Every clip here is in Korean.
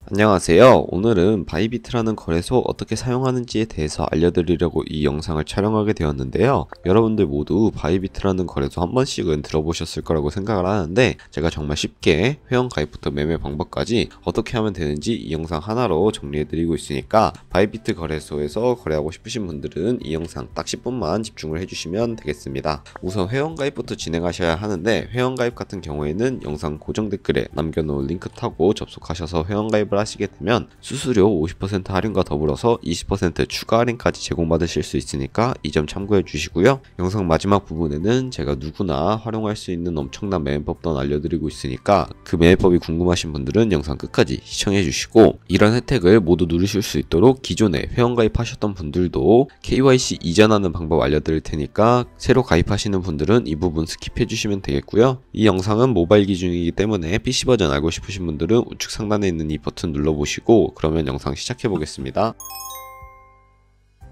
안녕하세요. 오늘은 바이비트라는 거래소 어떻게 사용하는지에 대해서 알려드리려고 이 영상을 촬영하게 되었는데요. 여러분들 모두 바이비트라는 거래소 한 번씩은 들어보셨을 거라고 생각을 하는데, 제가 정말 쉽게 회원 가입부터 매매 방법까지 어떻게 하면 되는지 이 영상 하나로 정리해드리고 있으니까 바이비트 거래소에서 거래하고 싶으신 분들은 이 영상 딱 10분만 집중을 해주시면 되겠습니다. 우선 회원 가입부터 진행하셔야 하는데, 회원 가입 같은 경우에는 영상 고정 댓글에 남겨놓은 링크 타고 접속하셔서 회원 가입을 하시게 되면 수수료 50% 할인과 더불어서 20% 추가 할인까지 제공받으실 수 있으니까 이 점 참고해 주시고요. 영상 마지막 부분에는 제가 누구나 활용할 수 있는 엄청난 매매법도 알려드리고 있으니까 그 매매법이 궁금하신 분들은 영상 끝까지 시청해 주시고, 이런 혜택을 모두 누리실 수 있도록 기존에 회원 가입하셨던 분들도 KYC 이전하는 방법 알려드릴 테니까 새로 가입하시는 분들은 이 부분 스킵해 주시면 되겠고요. 이 영상은 모바일 기준이기 때문에 PC 버전 알고 싶으신 분들은 우측 상단에 있는 이 버튼 눌러보시고 그러면 영상 시작해 보겠습니다.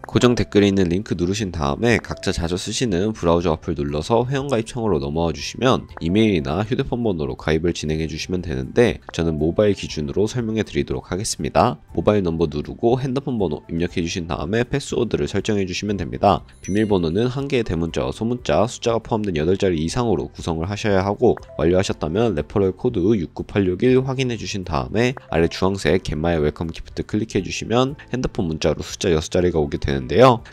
고정 댓글에 있는 링크 누르신 다음에 각자 자주 쓰시는 브라우저 어플 눌러서 회원가입 창으로 넘어와 주시면 이메일이나 휴대폰 번호로 가입을 진행해 주시면 되는데, 저는 모바일 기준으로 설명해 드리도록 하겠습니다. 모바일 넘버 누르고 핸드폰 번호 입력해 주신 다음에 패스워드를 설정해 주시면 됩니다. 비밀번호는 한 개의 대문자와 소문자, 숫자가 포함된 8자리 이상으로 구성을 하셔야 하고, 완료하셨다면 레퍼럴 코드 69861 확인해 주신 다음에 아래 주황색 Get My Welcome Gift 클릭해 주시면 핸드폰 문자로 숫자 6자리가 오게 되는데요.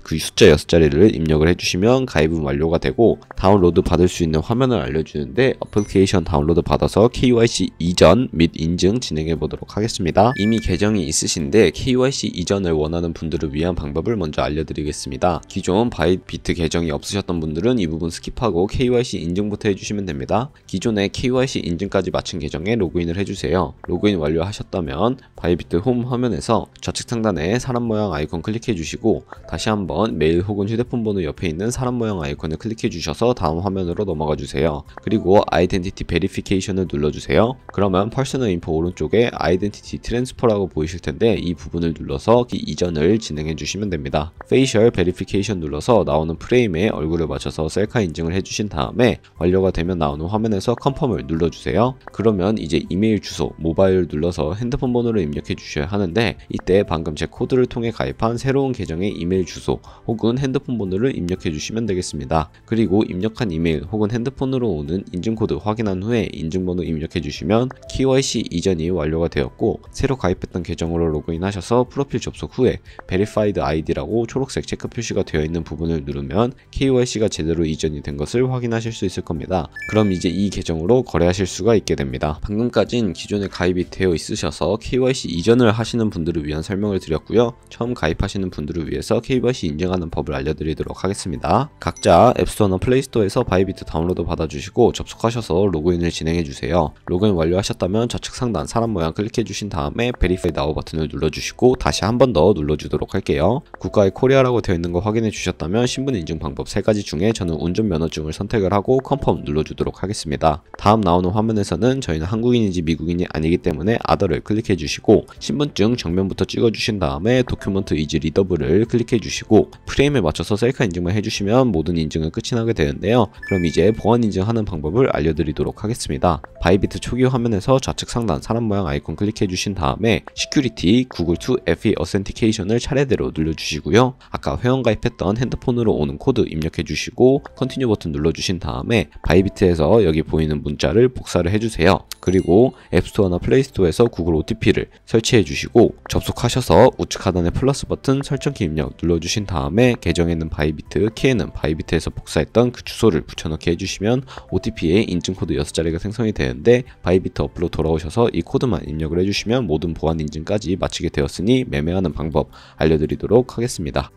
그 숫자 6자리를 입력을 해주시면 가입은 완료가 되고, 다운로드 받을 수 있는 화면을 알려주는데 어플리케이션 다운로드 받아서 KYC 이전 및 인증 진행해 보도록 하겠습니다. 이미 계정이 있으신데 KYC 이전을 원하는 분들을 위한 방법을 먼저 알려드리겠습니다. 기존 바이비트 계정이 없으셨던 분들은 이 부분 스킵하고 KYC 인증부터 해주시면 됩니다. 기존에 KYC 인증까지 마친 계정에 로그인을 해주세요. 로그인 완료하셨다면 바이비트 홈 화면에서 좌측 상단에 사람 모양 아이콘 클릭해 주시고, 다시 한번 메일 혹은 휴대폰 번호 옆에 있는 사람 모양 아이콘을 클릭해 주셔서 다음 화면으로 넘어가 주세요. 그리고 아이덴티티 베리피케이션을 눌러주세요. 그러면 퍼스널 인포 오른쪽에 아이덴티티 트랜스퍼라고 보이실 텐데, 이 부분을 눌러서 그 이전을 진행해 주시면 됩니다. 페이셜 베리피케이션 눌러서 나오는 프레임에 얼굴을 맞춰서 셀카 인증을 해주신 다음에 완료가 되면 나오는 화면에서 컨펌을 눌러주세요. 그러면 이제 이메일 주소, 모바일을 눌러서 핸드폰 번호를 입력해 주셔야 하는데, 이때 방금 제 코드를 통해 가입한 새로운 계정의 이메일 주소 혹은 핸드폰 번호를 입력해 주시면 되겠습니다. 그리고 입력한 이메일 혹은 핸드폰으로 오는 인증코드 확인한 후에 인증번호 입력해 주시면 KYC 이전이 완료가 되었고, 새로 가입했던 계정으로 로그인하셔서 프로필 접속 후에 Verified ID라고 초록색 체크 표시가 되어 있는 부분을 누르면 KYC가 제대로 이전이 된 것을 확인하실 수 있을 겁니다. 그럼 이제 이 계정으로 거래하실 수가 있게 됩니다. 방금까진 기존에 가입이 되어 있으셔서 KYC 이전을 하시는 분들을 위한 설명을 드렸고요. 처음 가입하시는 분들을 위해서 KYC 인증하는 법을 알려드리도록 하겠습니다. 각자 앱스토어나 플레이스토어에서 바이비트 다운로드 받아주시고 접속하셔서 로그인을 진행해주세요. 로그인 완료하셨다면 좌측 상단 사람 모양 클릭해주신 다음에 Verify Now 버튼을 눌러주시고 다시 한 번 더 눌러주도록 할게요. 국가에 코리아라고 되어 있는 거 확인해 주셨다면 신분 인증 방법 3가지 중에 저는 운전면허증을 선택을 하고 컨펌 눌러주도록 하겠습니다. 다음 나오는 화면에서는 저희는 한국인인지 미국인이 아니기 때문에 아더를 클릭해 주시고, 신분증 정면부터 찍어주신 다음에 도큐먼트 이즈 리더블을 클릭해 주시고 프레임에 맞춰서 셀카 인증만 해주시면 모든 인증은 끝이 나게 되는데요. 그럼 이제 보안 인증하는 방법을 알려드리도록 하겠습니다. 바이비트 초기 화면에서 좌측 상단 사람 모양 아이콘 클릭해 주신 다음에 시큐리티 구글 2 FA 어센티케이션을 차례대로 눌러주시고요. 아까 회원 가입했던 핸드폰으로 오는 코드 입력해 주시고 컨티뉴 버튼 눌러주신 다음에 바이비트에서 여기 보이는 문자를 복사를 해주세요. 그리고 앱스토어나 플레이스토어에서 구글 OTP를 설치해 주시고 접속하셔서 우측 하단의 플러스 버튼 설정키 입력 눌러주신 다음에 계정에 있는 바이비트 키에는 바이비트에서 복사했던 그 주소를 붙여넣기 해주시면 OTP에 인증코드 6자리가 생성이 되는데, 바이비트 어플로 돌아오셔서 이 코드만 입력을 해주시면 모든 보안 인증까지 마치게 되었으니 매매하는 방법 알려드리도록 하겠습니다.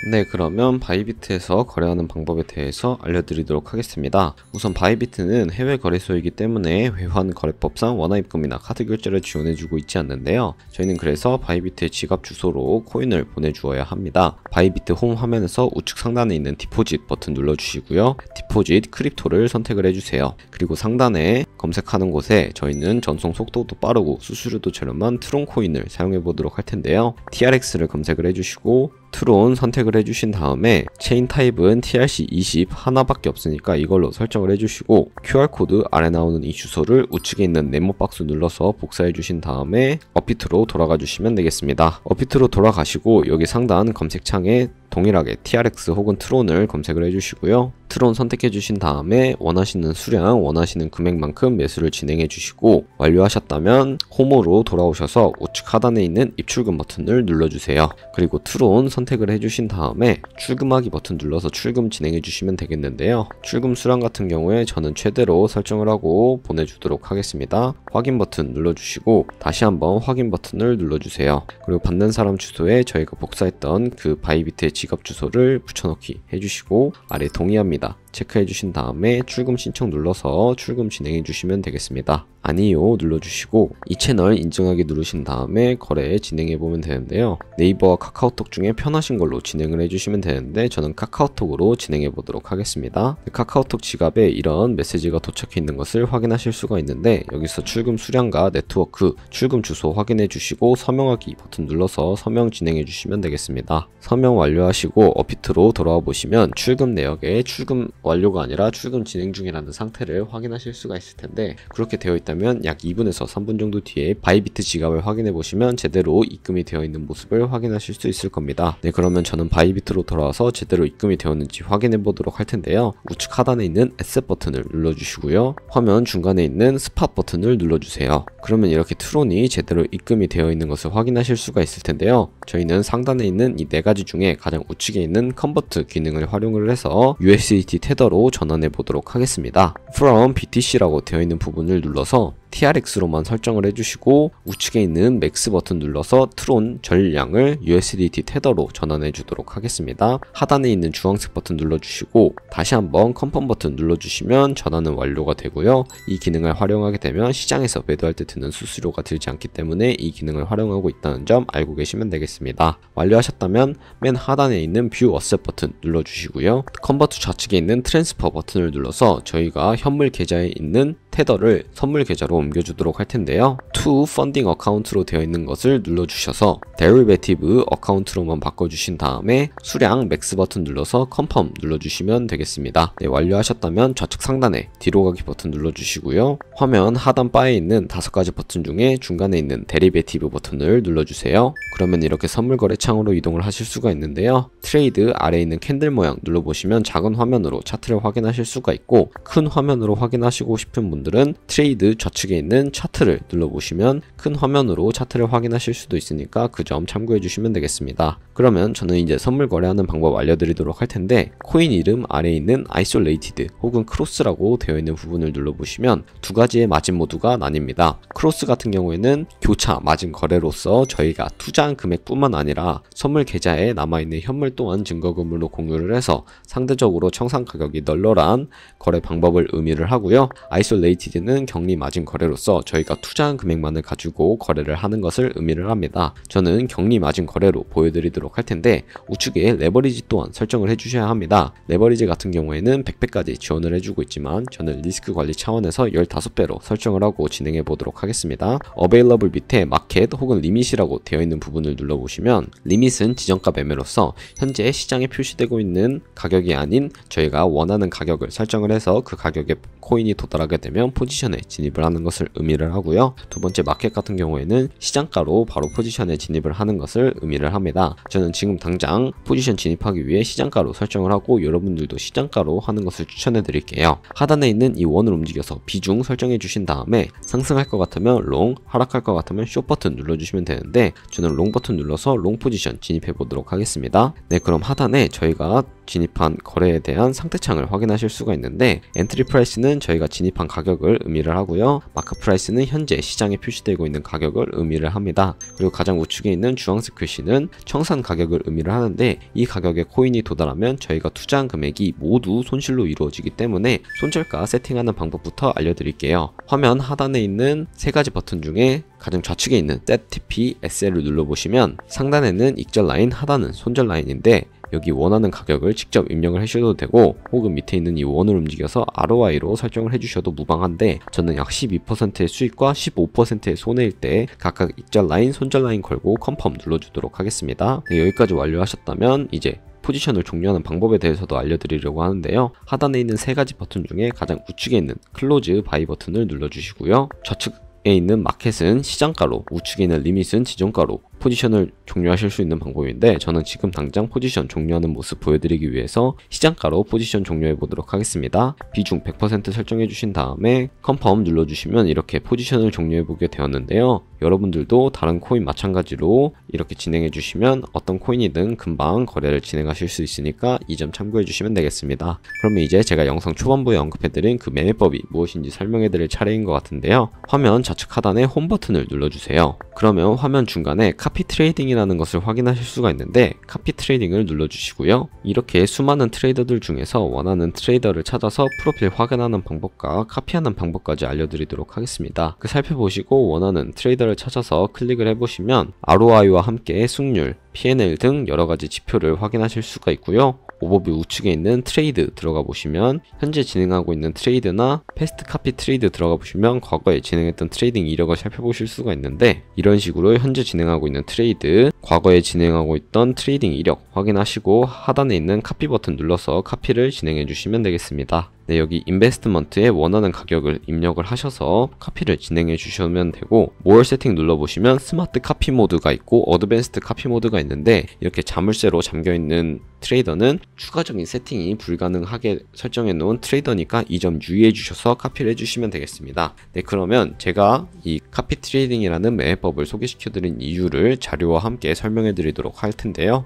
네, 그러면 바이비트에서 거래하는 방법에 대해서 알려드리도록 하겠습니다. 우선 바이비트는 해외 거래소이기 때문에 외환 거래법상 원화입금이나 카드 결제를 지원해주고 있지 않는데요. 저희는 그래서 바이비트의 지갑 주소로 코인을 보내주어야 합니다. 바이비트 홈 화면에서 우측 상단에 있는 디포짓 버튼 눌러주시고요. 디포짓 크립토를 선택을 해주세요. 그리고 상단에 검색하는 곳에 저희는 전송 속도도 빠르고 수수료도 저렴한 트론 코인을 사용해 보도록 할 텐데요. TRX를 검색을 해주시고 트론 선택을 해주신 다음에 체인 타입은 TRC20 하나밖에 없으니까 이걸로 설정을 해주시고 QR코드 아래 나오는 이 주소를 우측에 있는 네모 박스 눌러서 복사해 주신 다음에 업비트로 돌아가 주시면 되겠습니다. 업비트로 돌아가시고 여기 상단 검색창에 동일하게 TRX 혹은 트론을 검색을 해주시고요. 트론 선택해 주신 다음에 원하시는 수량, 원하시는 금액만큼 매수를 진행해 주시고 완료하셨다면 홈으로 돌아오셔서 우측 하단에 있는 입출금 버튼을 눌러주세요. 그리고 트론 선택을 해주신 다음에 출금하기 버튼 눌러서 출금 진행해 주시면 되겠는데요. 출금 수량 같은 경우에 저는 최대로 설정을 하고 보내주도록 하겠습니다. 확인 버튼 눌러주시고 다시 한번 확인 버튼을 눌러주세요. 그리고 받는 사람 주소에 저희가 복사했던 그 바이비트의 지갑 주소를 붙여넣기 해주시고 아래 동의합니다 체크해 주신 다음에 출금 신청 눌러서 출금 진행해 주시면 되겠습니다. 아니요 눌러주시고 이 채널 인증하기 누르신 다음에 거래 진행해 보면 되는데요. 네이버와 카카오톡 중에 편하신 걸로 진행을 해주시면 되는데 저는 카카오톡으로 진행해 보도록 하겠습니다. 카카오톡 지갑에 이런 메시지가 도착해 있는 것을 확인하실 수가 있는데 여기서 출금 수량과 네트워크, 출금 주소 확인해 주시고 서명하기 버튼 눌러서 서명 진행해 주시면 되겠습니다. 서명 완료하시고 업비트로 돌아와 보시면 출금 내역에 출금 완료가 아니라 출금 진행 중이라는 상태를 확인하실 수가 있을 텐데 그렇게 되어 있다면 약 2분에서 3분 정도 뒤에 바이비트 지갑을 확인해 보시면 제대로 입금이 되어 있는 모습을 확인하실 수 있을 겁니다. 네, 그러면 저는 바이비트로 돌아와서 제대로 입금이 되었는지 확인해 보도록 할 텐데요. 우측 하단에 있는 에셋 버튼을 눌러주시고요. 화면 중간에 있는 스팟 버튼을 눌러주세요. 그러면 이렇게 트론이 제대로 입금이 되어 있는 것을 확인하실 수가 있을 텐데요. 저희는 상단에 있는 이 네 가지 중에 가장 우측에 있는 컨버트 기능을 활용을 해서 USDT 테더로 전환해 보도록 하겠습니다. From BTC라고 되어 있는 부분을 눌러서 TRX로만 설정을 해주시고 우측에 있는 맥스 버튼 눌러서 트론 전량을 USDT 테더로 전환해 주도록 하겠습니다. 하단에 있는 주황색 버튼 눌러주시고 다시 한번 컨펌 버튼 눌러주시면 전환은 완료가 되고요. 이 기능을 활용하게 되면 시장에서 매도할 때 드는 수수료가 들지 않기 때문에 이 기능을 활용하고 있다는 점 알고 계시면 되겠습니다. 완료하셨다면 맨 하단에 있는 뷰 어셋 버튼 눌러주시고요. 컨버트 좌측에 있는 트랜스퍼 버튼을 눌러서 저희가 현물 계좌에 있는 테더를 선물 계좌로 옮겨주도록 할 텐데요. To Funding 어카운트로 되어 있는 것을 눌러주셔서 Derivative 어카운트로만 바꿔주신 다음에 수량 맥스 버튼 눌러서 Confirm 눌러주시면 되겠습니다. 네, 완료하셨다면 좌측 상단에 뒤로 가기 버튼 눌러주시고요. 화면 하단 바에 있는 5가지 버튼 중에 중간에 있는 Derivative 버튼을 눌러주세요. 그러면 이렇게 선물 거래 창으로 이동을 하실 수가 있는데요. 트레이드 아래에 있는 캔들 모양 눌러보시면 작은 화면으로 차트를 확인하실 수가 있고 큰 화면으로 확인하시고 싶은 분들은 트레이드 좌측에 있는 차트를 눌러보시면 큰 화면으로 차트를 확인하실 수도 있으니까 그 점 참고해 주시면 되겠습니다. 그러면 저는 이제 선물 거래하는 방법 알려드리도록 할 텐데 코인 이름 아래에 있는 Isolated 혹은 크로스라고 되어 있는 부분을 눌러보시면 두 가지의 마진 모두가 나뉩니다. 크로스 같은 경우에는 교차 마진 거래로서 저희가 투자한 금액뿐만 아니라 선물 계좌에 남아있는 현물 또한 증거금으로 공유를 해서 상대적으로 청산 가격이 널널한 거래 방법을 의미를 하고요. Isolated는 격리 마진 거래로서 저희가 투자한 금액만을 가지고 거래를 하는 것을 의미를 합니다. 저는 격리 마진 거래로 보여드리도록 할 텐데 우측에 레버리지 또한 설정을 해주셔야 합니다. 레버리지 같은 경우에는 100배까지 지원을 해주고 있지만 저는 리스크 관리 차원에서 15배로 설정을 하고 진행해 보도록 하겠습니다. Available 밑에 마켓 혹은 리밋이라고 되어 있는 부분을 눌러보시면 리밋은 지정가 매매로서 현재 시장에 표시되고 있는 가격이 아닌 저희가 원하는 가격을 설정을 해서 그 가격에 코인이 도달하게 되면 포지션에 진입을 하는 것을 의미를 하고요. 두 번째 마켓 같은 경우에는 시장가로 바로 포지션에 진입을 하는 것을 의미를 합니다. 저는 지금 당장 포지션 진입하기 위해 시장가로 설정을 하고 여러분들도 시장가로 하는 것을 추천해 드릴게요. 하단에 있는 이 원을 움직여서 비중 설정해 주신 다음에 상승할 것 같으면 롱, 하락할 것 같으면 숏 버튼 눌러주시면 되는데 저는 롱 버튼 눌러서 롱 포지션 진입해 보도록 하겠습니다. 네, 그럼 하단에 저희가 진입한 거래에 대한 상태창을 확인하실 수가 있는데 엔트리 프라이스는 저희가 진입한 가격을 의미를 하고요. 마크 프라이스는 현재 시장에 표시되고 있는 가격을 의미를 합니다. 그리고 가장 우측에 있는 주황색 글씨는 청산 가격을 의미를 하는데 이 가격에 코인이 도달하면 저희가 투자한 금액이 모두 손실로 이루어지기 때문에 손절가 세팅하는 방법부터 알려드릴게요. 화면 하단에 있는 세 가지 버튼 중에 가장 좌측에 있는 Set TP SL을 눌러보시면 상단에는 익절 라인, 하단은 손절 라인인데 여기 원하는 가격을 직접 입력을 하셔도 되고 혹은 밑에 있는 이 원을 움직여서 ROI로 설정을 해주셔도 무방한데 저는 약 12%의 수익과 15%의 손해일 때 각각 익절 라인, 손절 라인 걸고 컨펌 눌러주도록 하겠습니다. 네, 여기까지 완료하셨다면 이제 포지션을 종료하는 방법에 대해서도 알려드리려고 하는데요. 하단에 있는 세 가지 버튼 중에 가장 우측에 있는 클로즈 바이 버튼을 눌러주시고요. 좌측에 있는 마켓은 시장가로, 우측에 있는 리밋은 지정가로 포지션을 종료하실 수 있는 방법인데 저는 지금 당장 포지션 종료하는 모습 보여드리기 위해서 시장가로 포지션 종료해 보도록 하겠습니다. 비중 100% 설정해 주신 다음에 컨펌 눌러주시면 이렇게 포지션을 종료해 보게 되었는데요. 여러분들도 다른 코인 마찬가지로 이렇게 진행해 주시면 어떤 코인이든 금방 거래를 진행하실 수 있으니까 이 점 참고해 주시면 되겠습니다. 그러면 이제 제가 영상 초반부에 언급해드린 그 매매법이 무엇인지 설명해 드릴 차례인 것 같은데요. 화면 좌측 하단에 홈 버튼을 눌러주세요. 그러면 화면 중간에 카피 트레이딩이라는 것을 확인하실 수가 있는데 카피 트레이딩을 눌러주시고요. 이렇게 수많은 트레이더들 중에서 원하는 트레이더를 찾아서 프로필 확인하는 방법과 카피하는 방법까지 알려드리도록 하겠습니다. 그 살펴보시고 원하는 트레이더를 찾아서 클릭을 해보시면 ROI와 함께 승률, P&L 등 여러가지 지표를 확인하실 수가 있고요. 오버뷰 우측에 있는 트레이드 들어가 보시면 현재 진행하고 있는 트레이드나 패스트 카피 트레이드 들어가 보시면 과거에 진행했던 트레이딩 이력을 살펴보실 수가 있는데 이런 식으로 현재 진행하고 있는 트레이드, 과거에 진행하고 있던 트레이딩 이력 확인하시고 하단에 있는 카피 버튼 눌러서 카피를 진행해 주시면 되겠습니다. 네, 여기 인베스트먼트에 원하는 가격을 입력을 하셔서 카피를 진행해 주시면 되고 모어 세팅 눌러보시면 스마트 카피 모드가 있고 어드밴스드 카피 모드가 있는데 이렇게 자물쇠로 잠겨있는 트레이더는 추가적인 세팅이 불가능하게 설정해 놓은 트레이더니까 이 점 유의해 주셔서 카피를 해주시면 되겠습니다. 네, 그러면 제가 이 카피 트레이딩이라는 매매법을 소개시켜 드린 이유를 자료와 함께 설명해 드리도록 할 텐데요.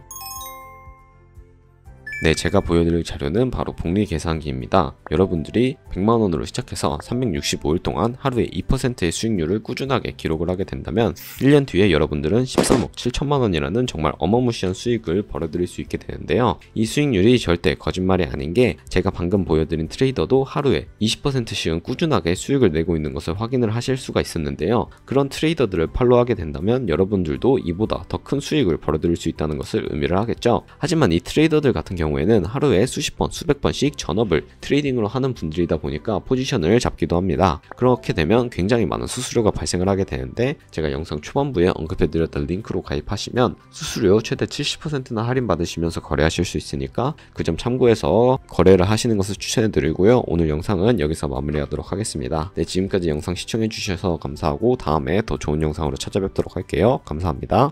네, 제가 보여드릴 자료는 바로 복리 계산기입니다. 여러분들이 100만원으로 시작해서 365일 동안 하루에 2%의 수익률을 꾸준하게 기록을 하게 된다면 1년 뒤에 여러분들은 13억 7천만원이라는 정말 어마무시한 수익을 벌어들일 수 있게 되는데요. 이 수익률이 절대 거짓말이 아닌 게 제가 방금 보여드린 트레이더도 하루에 20%씩은 꾸준하게 수익을 내고 있는 것을 확인을 하실 수가 있었는데요. 그런 트레이더들을 팔로우하게 된다면 여러분들도 이보다 더 큰 수익을 벌어들일 수 있다는 것을 의미를 하겠죠. 하지만 이 트레이더들 같은 경우에는 하루에 수십 번, 수백 번씩 전업을 트레이딩으로 하는 분들이다 보니까 포지션을 잡기도 합니다. 그렇게 되면 굉장히 많은 수수료가 발생을 하게 되는데 제가 영상 초반부에 언급해드렸던 링크로 가입하시면 수수료 최대 70%나 할인 받으시면서 거래하실 수 있으니까 그 점 참고해서 거래를 하시는 것을 추천해드리고요. 오늘 영상은 여기서 마무리하도록 하겠습니다. 네, 지금까지 영상 시청해주셔서 감사하고 다음에 더 좋은 영상으로 찾아뵙도록 할게요. 감사합니다.